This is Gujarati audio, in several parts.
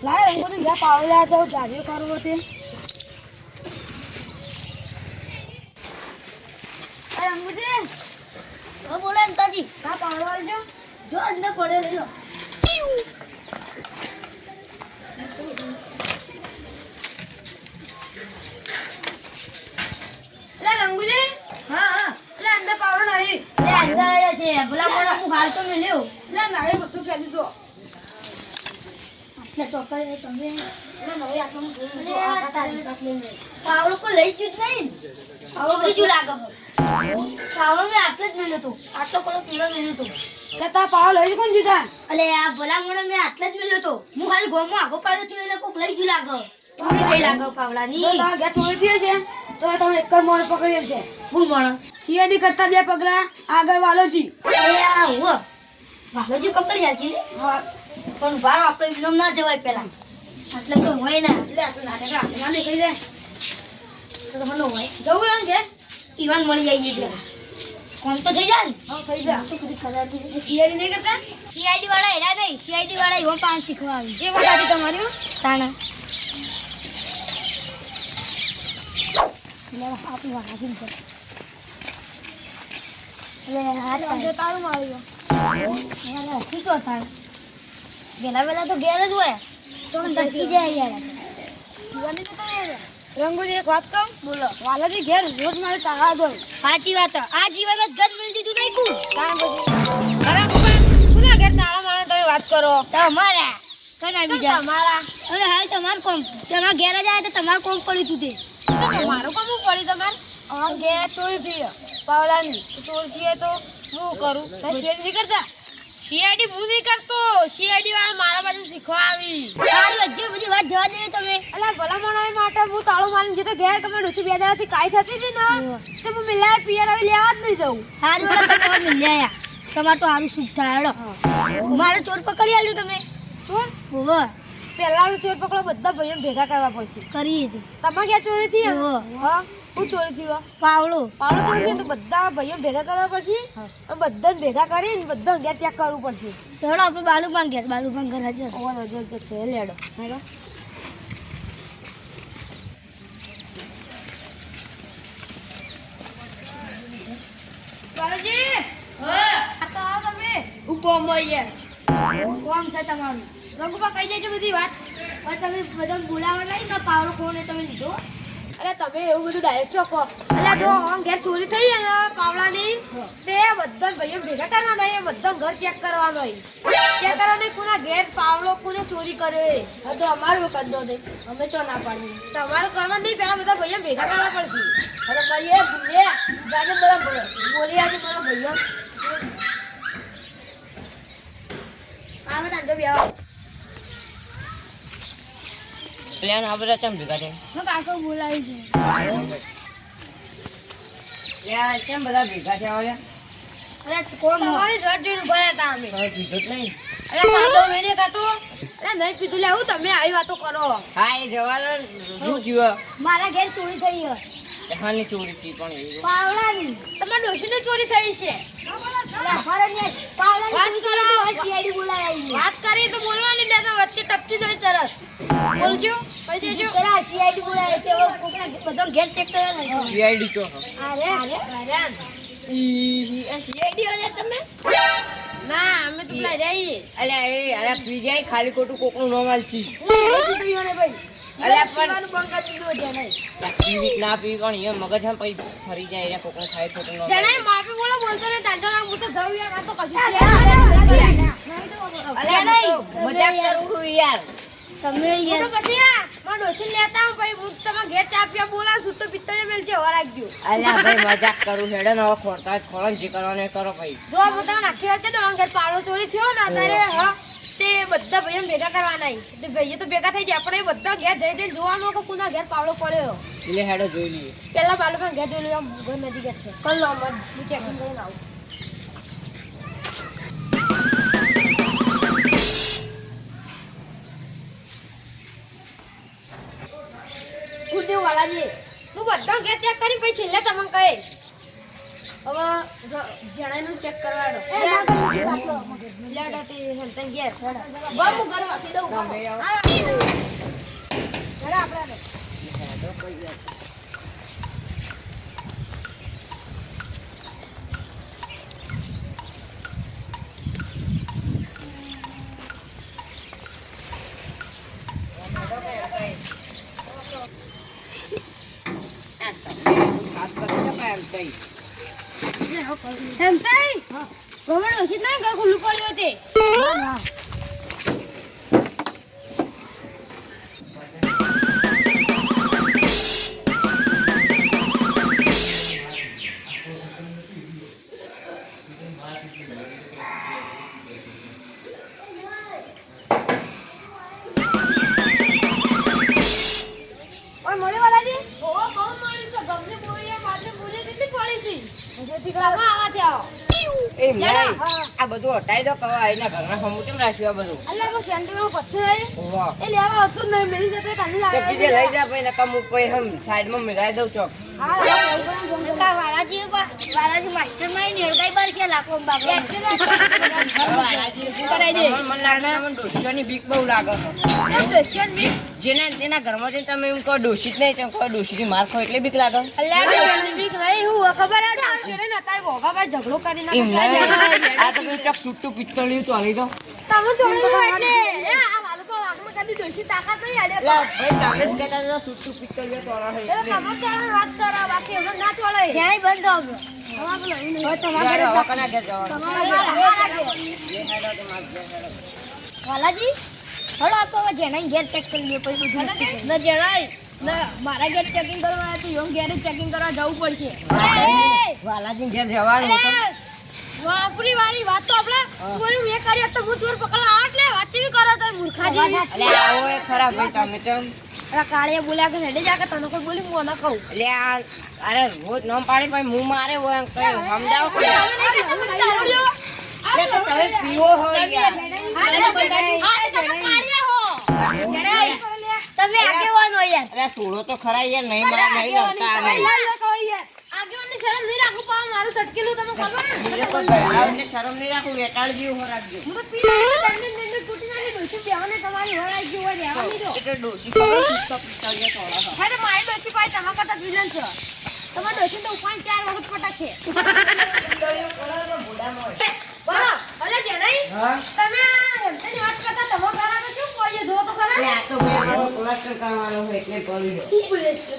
લાય એમ બધું ગયા પાવલા તો જાજો કરવો તે અરે અંગુજી બોલો અંતાજી કા પાવલા આવજો જો અંદર પડે લઈ લો લે અંગુજી હા લે અંદર પાવડો નહીં લે અંદર આયા છે ભલા મોડા હું હાલ તો મેલ્યો લે નાળે બધું ફેલી દો આટલે તો કરે તમે લે નવી આટલું લે આ તારી કાટલે પાવડો કો લઈ જ નહીં પાવડો બીજું લાગે પાવડો મે આટલે જ મેલ્યો તો આટલો કોલો પીળો મેલ્યો તો લે તા પાવડો લઈ કોણ જીતા અલે આ ભલા મોડા મે આટલે જ મેલ્યો તો હું ખાલી ગોમો આગો પાડ્યો છું એટલે કોક લઈ જ લાગે તમે જઈ લાગો પાવડાની તો તા ગયા ચોરી થઈ છે તો તમે એક જ મોણ પકડેલ છે ફૂલ માણસ સીઆઈડી કરતા બે પગલા આગળ વાલોજી એ આ હો વાલોજી પકડી જાય છે હા પણ બાર આપણે વિલમ ના જવાય પેલા એટલે તો હોય ના એટલે તો નાટક ના નીકળી જાય તો મને હોય જવું એમ કે ઈવાન મળી જાય એટલે કોમ તો થઈ જાય ને હા થઈ જાય તો કદી ખરા છે સીઆઈડી નહીં કરતા સીઆઈડી વાળા એરા નહીં સીઆઈડી વાળા ઈવો પાન શીખવા આવી જે વાત હતી તમારી તાણા લે આપી વાળા જીન કર લે હાથ આજે તારું માર્યો મને ખુશો થાય વેલા તો ઘેર જ હોય તો દસી જાય યાર જીવાની તો તમે રંગુજી એક વાત કહું બોલો વાલાજી ઘેર રોજ મારે તાળા દો સાચી વાત આ જીવન જ ઘર મિલ દીધું નહીં કુ કામ પછી અરે કોના ઘેર તાળા મારને તમે વાત કરો તમારા કના બીજા તમારા અને હાલ તમાર કોમ તમાર ઘેર જ આયા તો તમાર કોમ પડી તું તે મારું કોમ પડી તમાર આ ઘેર તોય થી પાવલાની ચોર છીએ તો હું કરું બસ નહીં કરતા સીઆઈડી હું નહીં કરતો સીઆઈડી વાળા મારા બાજુ શીખવા આવી તારી વચ્ચે બધી વાત જવા દે તમે અલા ભલા મોણા માટે હું તાળું મારીને જે તો ઘેર તમે ડોસી બે દાડાથી કાઈ થતી હતી ને તે હું મિલાય પિયર આવી લેવા જ નહીં જાઉં હારું તમે મિલ્યા તમાર તો હારું સુખ થાય હેડો મારે ચોર પકડી આલ્યું તમે ચોર હોવે પહેલાનો ચોર પકડો બધા ભાઈઓ ભેગા કરવા પડશે કરીએ છે તમારે ક્યાં ચોરી થઈ હા હું ચોરી થયો પાવડો ચોરી તો બધા ભાઈઓ ભેગા કરવા પડશે બધા ભેગા કરીને બધા ઘેર ચેક કરવું પડશે ચલો આપણે બાલુભાન ઘર હાજર છે લેડો હેડો બાલુજી હા તો આવો તમે કોમ હોય કોમ છે તમારું રંગુબા કહી દેજો બધી વાત પણ તમે બધાને બોલાવવા નહીં ને પાવડો કોને તમે લીધો અરે તમે એવું બધું ડાયરેક્ટ ચોકો એટલે જો ઘેર ચોરી થઈ ને પાવલાની તે બધા ભાઈઓ ભેગા કરવાના એ બધા ઘર ચેક કરવાનો ચેક કરવાને કોના ઘેર પાવલો કોને ચોરી કર્યો એ તો અમારું કરી દો દે અમે તો ના પાડીએ તમારું કરવા નહીં પેલા બધા ભાઈઓ ભેગા કરવા પડશે અરે ભાઈએ ભૂલે જાજે બધા બોલી આજે મારા ભાઈઓ આવે તાંજો બી આવો પ્લાન આ બધા ચમ ભેગા છે હું કાકો બોલાવી છે યાર કેમ બધા ભેગા છે હવે અરે કોણ તમારી જોડ જોઈને ઉભા હતા અમે હવે કીધું જ નહીં અરે સાદો મેને કાતો અરે મેં કીધું લે હું તમે આવી વાતો કરો હા એ જવા દો શું થયું મારા ઘેર ચોરી થઈ છે હાની ચોરી થઈ પણ એ પાવલાની તમારા ડોશીની ચોરી થઈ છે વાત કરી તો બોલવાની ને તો વચ્ચે ટપકી જાય તરત બોલજો કહી દેજો પેલા સીઆઈડી બોલાય તે કોકના બધો ઘેર ચેક કરવા સીઆઈડી ચો અરે ઈ સીઆઈડી ઓલે તમે ના અમે તો પેલા જઈએ અલ્યા એ અરે પી જાય ખાલી ખોટું કોકનું નોર્મલ છે કીધું ને ભાઈ અલ્યા પણ બંગા દીધો છે નહીં પીવી ના પીવી પણ એ મગજ હમ પૈ ફરી જાય એટલે કોકનું ખાય ખોટું નોર્મલ જણાય માફી બોલો બોલતો ને તાંડો ના હું તો જાઉં યાર આ તો કશું અલ્યા નહીં મજાક કરું છું યાર તમે યાર તો પછી આ માં ડોસી લેતા હું ભાઈ હું તમારા ઘેર ચા પીવા બોલા સુટ્ટો પિત્તળે મેલ છે ઓર રાખજો અલ્યા ભાઈ મજાક કરું હેડો ને હવે ખોરતા ખોરો જે કરવાનો એ કરો ભાઈ જો હું તમને આખી વાત કે તો ઘેર પાડો ચોરી થયો ને અત્યારે હા તે બધા ભાઈઓ ભેગા કરવાના તે ભાઈઓ તો ભેગા થઈ જાય આપણે બધા ઘેર જઈ જઈને જોવાનું કે કોના ઘેર પાવડો પડ્યો એટલે હેડો જોઈ લઈએ પેલા બાલુભાઈ ઘેર જોઈ લો ઘર નજીક જ છે કલ લો મત હું ચેકિંગ કરીને આવું ગુરુદેવ વાલાજી હું બધા ઘેર ચેક કરી પછી છેલ્લે તમને કહે હવે જણાનું ચેક કરવાનો બાબુ ઘર વાસી દઉં એમ થઈ ગમણ ઓછી ના ઘર ખુલ્લું પડ્યું તે ઓય મોલે વાલાજી ઓ બહુ મારી છે ગમની બોરીએ માથે બોરી કેટલી પડી છે જેથી ગાવા આવા આવો એમ નહીં આ બધું હટાઈ દો કવા એના ઘરના હમું કેમ રાખ્યું આ બધું અલ્લા બસ સેન્ટરમાં પથ્થર વાહ એ લેવા હતું નહીં મેલી જતે કાલે તો લાગે બીજે લઈ જા ભાઈ નકા મુક ભાઈ હમ સાઈડમાં મિલાઈ દઉં ચોક હા વાલાજી માસ્ટર માં નિર્ગાઈ બાર કે લાખો બાબો કરાઈ દે મને લાગે મને ડોશીની બીક બહુ લાગે છે જેના તેના ઘરમાં જઈને તમે એમ કહો ડોશી જ નહીં તમે કહો ડોશીની માર ખાઓ એટલે બીક લાગે અલ્લા તો બીક નહીં હું ખબર આ છેડે ન તાર ભોગા ભાઈ ઝઘડો કરી એમ નાખે નહીં આ તો કંઈક છૂટું પિત્તળિયું ચાલી દો તમે જોડે એટલે એ આ વાલો તો વાગમાં કદી દોશી તાકાત નહીં આડે ભાઈ તમે જ કહેતા હતા છૂટું પિત્તળિયું ચાલે છે એ તમે ચાલે વાત કરો બાકી એમ ના ચાલે ક્યાંય બંધ આવજો તમારે નહીં હોય તમારે હવે કના ઘેર જવાનું વાલાજી હળો આપો જેના ઘેર ચેક કરી લ્યો પછી બધું ન જણાય ના મારા ઘેર ચેકિંગ કરવા આવ્યા તો યોમ ઘેર ચેકિંગ કરવા જવું પડશે વાલાજી ઘેર જવાનું વાપરી વાળી વાત તો આપણે ચોરી મેં કરી તો હું ચોર પકડવા આટ લે વાત બી કરો તો મૂર્ખાજી એટલે આવો એ ખરાબ ભાઈ તમે ચમ અરે કાળિયા બોલ્યા કે હેડે જા કે તને કોઈ બોલી હું ન કહું એટલે આ અરે રોજ નામ પાડી ભાઈ મું મારે હોય એમ કઈ સમજાવો કે એટલે તો તમે પીવો હોય યાર તમે આગેવાન હો યાર અરે સોળો તો ખરા યાર નહીં મારે નહીં લડતા નહીં આગેવાનની શરમ નહીં રાખું પાવ મારું સટકેલું તમે ખબર ને બીજે કોઈ ભણાવ એટલે શરમ નહીં રાખું વેટાળ જેવું હો રાખજો હું તો પીને દંડ તૂટી નાખી દઉં છું બેવાને તમારી વળાઈ ગયું હોય રહેવાની દો એટલે ડોશી ખબર સુસ્તો પિત્તળિયો ચોળા છે હેડે મારી ડોશી પાસે તમારા કરતા વિલન છે તમારી ડોશી તો ઉપાણ 4 વખત પટા છે બરો અલે જેનાઈ હા તમે એમની વાત કરતા તમારા ઘર આગળ શું પડીએ જો તો ખરા આ તો ભાઈ મારો કોલેસ્ટ્રોલ કરવાનો હોય એટલે કરી દો તું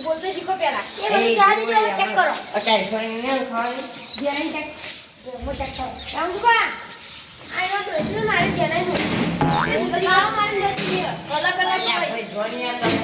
બોલતે શીખો પેલા એ બધું ચાલી તો ચેક કરો અત્યારે સોની ને ખાવાની જેનાઈ ચેક મો ચેક કરો રામ દુકા આઈ નો તો એટલું નારી જેનાઈ હું એ તો લાવ મારી જતી અલગ અલગ હોય ભાઈ જોની આ તમે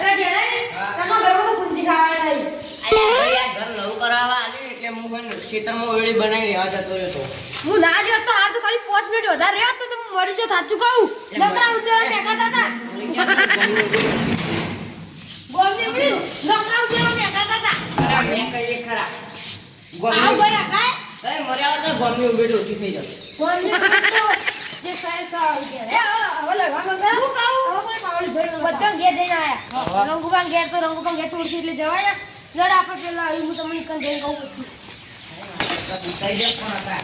અરે જેનાઈ તમારા ઘરમાં તો ગુંજી ખાવાના નહીં ભાઈ આ ઘર નવું કરાવવા આવ્યું એટલે હું મને ખેતરમાં ઓળી બનાવી રહેવા જતો રહ્યો તો હું ના જ્યો તો હાર તો ખાલી 5 મિનિટ વધારે રહ્યો તો હું મરી જો સાચું કહું લકડા ઉતેલા ફેંકાતા હતા ગોમની ઉડી લકડા ઉતેલા ફેંકાતા હતા અરે મેં કહીએ ખરા આવ બરા ખાય અરે મર્યા વગર ગોમની ઉભેટ ઓછી થઈ જશે ગોમની ઉડી તો જે સાહેબ કા ઉગે એ હવે લડવા મંગા હું કહું હવે કોઈ પાવળી ધોઈ બધા ઘેર જઈને આયા રંગુબાન ઘેર તો રંગુબાન ઘેર તોડથી એટલે જવાય લડ આપણે પેલા હું તમને કન જઈને કહું થઈ જશે પણ હતા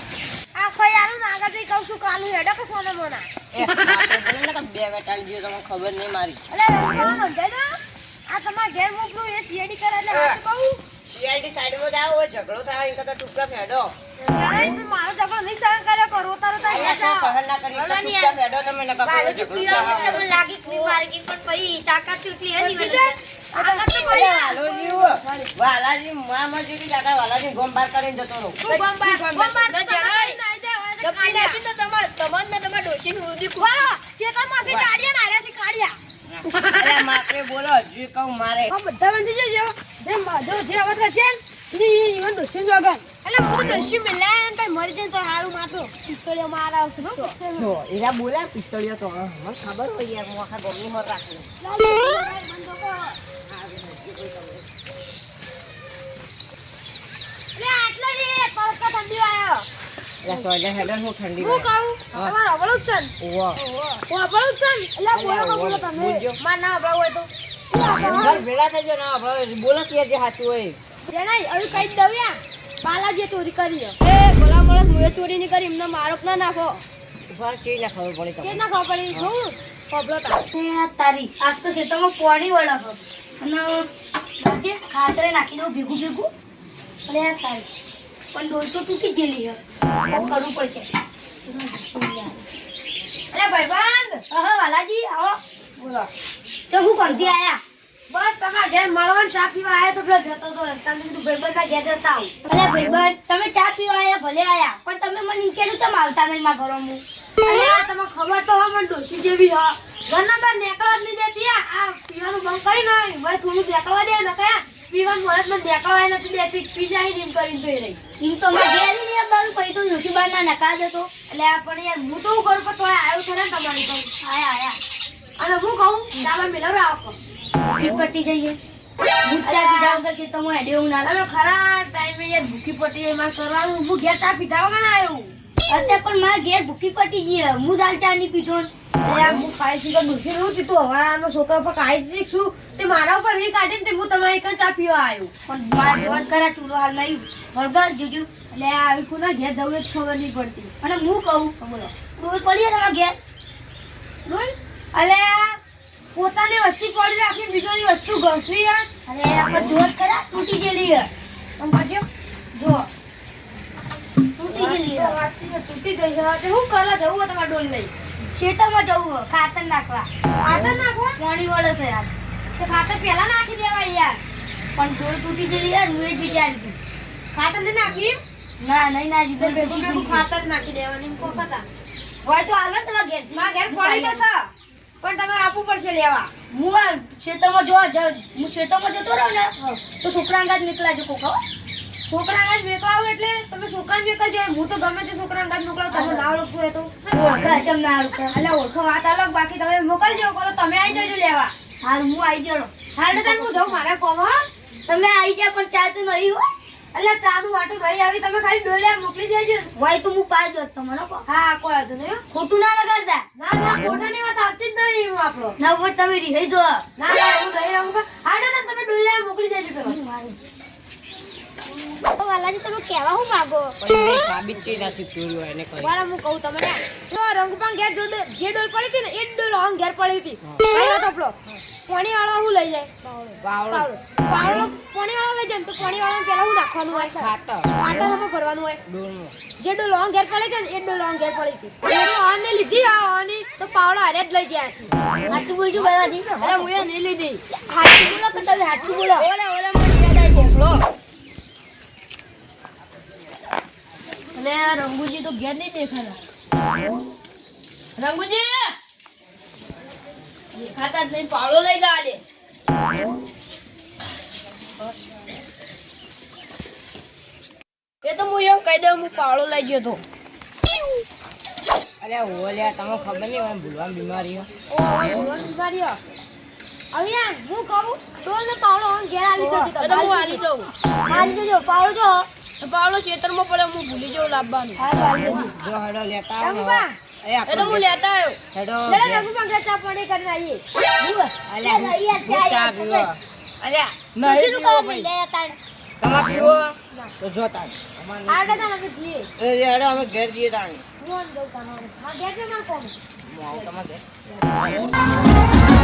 આ કોઈ આનું નાગરથી કહું છું કાલુ હેડો કે સોના મોના એ આપણે બોલે ને કે બે વેટાળી જેવું તમને ખબર નહીં મારી અલે રંગુબાન સમજાય દો આ તમારા ઘેર મોકલું એ સીઆઈડી કરે એટલે હાથ કહું સીઆઈડી સાઈડમાં જાવ હોય ઝઘડો થાય એ કરતા ચૂપચાપ હેડો જણાય પણ મારો ઝઘડો નહીં સહન કર્યો કરો તારો તો અહીંયા શું સહન ના કરી તો ચૂપચાપ હેડો તમે નકા કોઈ ઝઘડો થાય લાગી ક્રી મારી પણ પછી તાકાત ચૂકલી હે ની વાલાજી મામા જેવી લાગા વાલાજી ગોમ બાર કરીને જતો રહો અરે માપે બોલો હજુ કહું મારે જો એરા બોલ્યા પિસ્તળિયો તો મને ખબર હોય યાર હું આખા ગોમની હોર રાખું પાડકા ઠંડી આયો એટલે સોજે હેડર હું ઠંડી હું કહું હા. તમાર અવળું જ છે ને? ઓવો હું અવળું જ છે ને? એટલે બોલો અલ્યા, બોલો બોલ, તમે બોલજો. માર ના અવળું હોય તો ઘર ભેળા થઈ જાઓ ને આપણે બોલો કે જે સાચું હોય જેના હવે કઈ દઉં યા બાલાજીએ ચોરી કરી છે. એ ભલા માણસ મુએ ચોરી નહીં કરી એમને મારો ના નાખો ઉભા ચીજ ના ખબર પડી કે તમને ના ખબર પડી જોઉં પબલો તારી આજ તો ખેતરમાં પાણી વળાવો અને આજે ખાતરે નાખી દઉં ભેગું ભેગું અને આ તારી પણ ડોલ તો તૂટી ગયેલી છે કાંઈક કરવું પડશે અરે ભાઈબંધ હા વાલાજી આવો બોલો તો હું કોણથી આયા બસ તમારા ઘેર મળવાનું ચા પીવા આવ્યો તો પેલો જતો તો રસ્તામાં કીધું ભાઈબંધના ઘેર જતા આવું. અરે ભાઈબંધ તમે ચા પીવા આયા ભલે આયા પણ તમે મને એમ કીધું તમે આવતા નહીં મારા ઘરમાં અરે આ તમને ખબર તો હોય મને ડોશી જેવી હ ઘરના બહાર નીકળવા જ નહીં દેતી આ પીવાનું બંધ કરી ને ભાઈ થોડું નીકળવા દે ને કયા પીવાનું મળે મને નીકળવા નથી દેતી પી જાય ને એમ કરીને તો રહી એમ તો મારા ઘેર નહીં આવવાનું પછી તો જોશીબાર ના નકા જતો એટલે આ પણ યાર હું તો શું કરું પણ તોય આવ્યો ખરા ને તમારી પાસે આયા આયા અને હું કહું ડાબા મેળવ આવો ભૂખી પટી જઈએ હું ચા પીધા વગર છે તો હું હેડે હું ના અને ખરા ટાઈમે યાર ભૂખી પટી એમાં કરવાનું હું ઘેર ચા પીધા વગર ના આવ્યું અત્યારે પણ મારા ઘેર ભૂખી પટી ગઈ છે. હું દાલ ચા નહીં પીધો ને. અરે આ હું ખાઈ છું તો ડોશી રહું તું હવારાનો છોકરા પર ખાઈ દીધી શું તે મારા ઉપર એ કાઢીને તે હું તમારી કઈ ચા પીવા આવ્યું પણ મારા જોત કરા ચૂલો હાલ નહીં વળગર જોજો એટલે આ આવી કોના ઘેર જવું એ જ ખબર નહીં પડતી અને હું કહું બોલો ડોલ પડી તમારા ઘેર રોય અલે પોતાની વસ્તી પડી રાખી બીજોની વસ્તુ ઘસવી યાર અને આપણે જોત કરા તૂટી ગયેલી છે આમ બાજુ જો તૂટી ગયેલી છે વાતથી તો તૂટી ગઈ છે તે હું કરવા જવું હોય તમારે ડોલ લઈ ખેતરમાં જવું છે, ખાતર નાખવા ખાતર નાખવા પાણી વળે છે યાર તે ખાતર પહેલા નાખી દેવાય યાર પણ ડોલ તૂટી ગયેલી યાર હું એ જ વિચારી હતી ખાતર ને નાખી ના નહીં ના જીગર ભેગું બેસી ભેગું ખાતર નાખી દેવાની એમ કહો હતા હોય તો હાલ ને તમારા ઘેર મારા ઘેર પડી તો છે પણ તમારે આપવું પડશે લેવા હું આ ખેતરમાં જો હું ખેતરમાં જતો રહું ને તો છોકરા અંગાજ નીકળાજો કોકા છોકરા અંગાજ મેકલાવું એટલે તમે છોકરા મેકલજો હું તો ગમે તે છોકરા અંગાજ મોકલાવ તમે ના ઓળખતું હોય તો ઓળખા ચમ ના ઓળખા એટલે ઓળખો વાત અલગ બાકી તમે મોકલજો કહો તો તમે આવી જજો લેવા હાલ હું આવી ગયો હાલ તો હું જાઉં મારે કોમ હા તમે આવી ગયા પણ ચા તો નહીં હોય એટલે ચાનું વાટું રહી આવી તમે ખાલી ડોલિયા મોકલી દેજો હોય તો હું પાઈ દો તમારો કો હા કોઈ હતું નહીં હો. ખોટું ના લગાડતા ના ના ખોટાની વાત આવતી જ નહીં હું આપણો ના ઉપર તમે રહી જો ના ના હું રહી રહું પણ હાડો ને તમે ડોલિયા મોકલી દેજો પેલો વાલાજી તમે કહેવા હું માંગો પણ એ સાબિત ચીજ નથી ચોરી હોય એને કરી બરાબર હું કહું તમને જો રંગપાન ઘેર જે ડોલ પડી હતી ને એ જ ડોલ આમ ઘેર પડી હતી કઈ હતો પેલો પાણી વાળો હું લઈ જાય વાવડો પાવડો પાણી વાળો લઈ જાય ને તો પાણી વાળો પેલા હું નાખવાનું હોય ખાતર ખાતર હમણાં ભરવાનું હોય ડોલમાં જે ડોલ આમ ઘેર પડી હતી ને એ ડોલ આમ ઘેર પડી હતી એટલે આને લીધી આ આની તો પાવડો હારે જ લઈ ગયા છે હાથું બોલજો વાલાજી અરે મુએ નહીં લીધી હાથું બોલો કે તમે હાથું બોલો ઓલે ઓલે મને યાદ આવી ભોપલો અને આ રંગુજી તો ઘેર નહીં દેખાતા રંગુજી દેખાતા જ નહીં પાવડો લઈ જવા દે એ તો હું એમ કહી દઉં હું પાવડો લઈ ગયો તો અલ્યા ઓલ્યા તમને ખબર નહીં હોય ભૂલવાની બીમારી હોય બીમારી હવે યાર હું કહું ડોલ ને પાવડો આમ ઘેર આવી જતી એ તો હું આલી દઉં હાલ જોજો પાવડો જો પાવડો ખેતરમાં પડે હું ભૂલી જાઉં લાવવાનું હાલ હાલ જોજો જો હેડો લેતા આવો ને રંગપા હવે. એ તો હું લેતા આવ્યો હેડો લેડો રંગપા ઘેર ચા પાણી કરીને આવીએ અલ્યા હું ચા પીવો અલ્યા નહીં શીનું પીવો કામ ભાઈ લે તાણ તમારે પીવો તો જો તાણ અમારે આડે તો અમે જઈએ નહીં. એ હેડો અમે ઘેર જઈએ તાણ હું આમ જઉં તમારે હા ઘેર કે મારે કોમ હું આવું તમારે ઘેર.